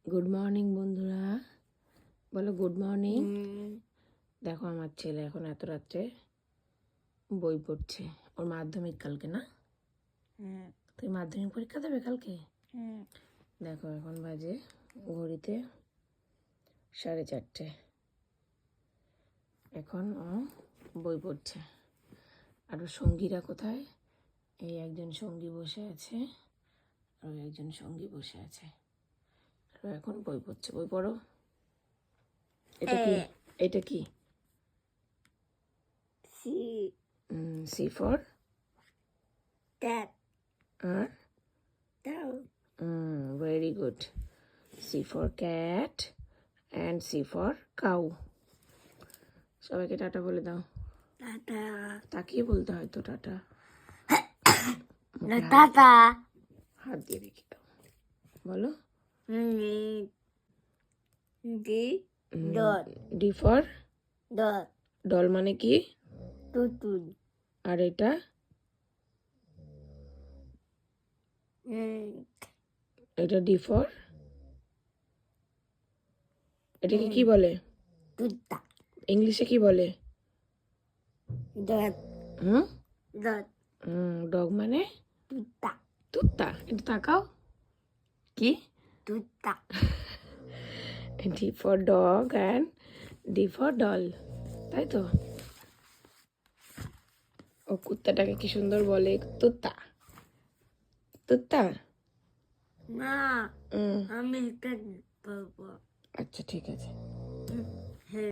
Good morning বন্ধুরা, বলো good morning. দেখো আমার ছেলে এখন এত রাত্রে বই পড়ছে। ওর মাধ্যমিক কালকে না? তুই মাধ্যমিক পরীক্ষা দেবে কালকে? দেখো এখন বাজে ঘড়িতে 4:30। এখন ও বই পড়ছে। আর ওর সঙ্গীরা কোথায়? এই একজন সঙ্গী বসে আছে আর একজন সঙ্গী বসে আছে। আর ও এখন বই পড়ছে। বই পড়ো। এটা কি? এটা কি? সি ফর That আর down. very good. C for cat and C for cow. সবাইকে টাটা বলে দাও। Tata. তাকিয়ে বলতে হয় তো টাটা। Tata. হাত দিয়ে দেখি দাও, বলো। D dot D for dot doll মানে কি? tutun. আর এটা এটা ডি ফর, এটাকে কি বলে? Tutta. ইংলিশে কি বলে? Dot হুম dot ডগ মানে tutta. তুত্তা। এটা তাকাও কি? Tutta. D for dog and D for doll, তাই তো? ও কুত্তাটাকে কি সুন্দর বলে, তুত্তা তুত্তা। না আমি এটা বলবো। আচ্ছা ঠিক আছে।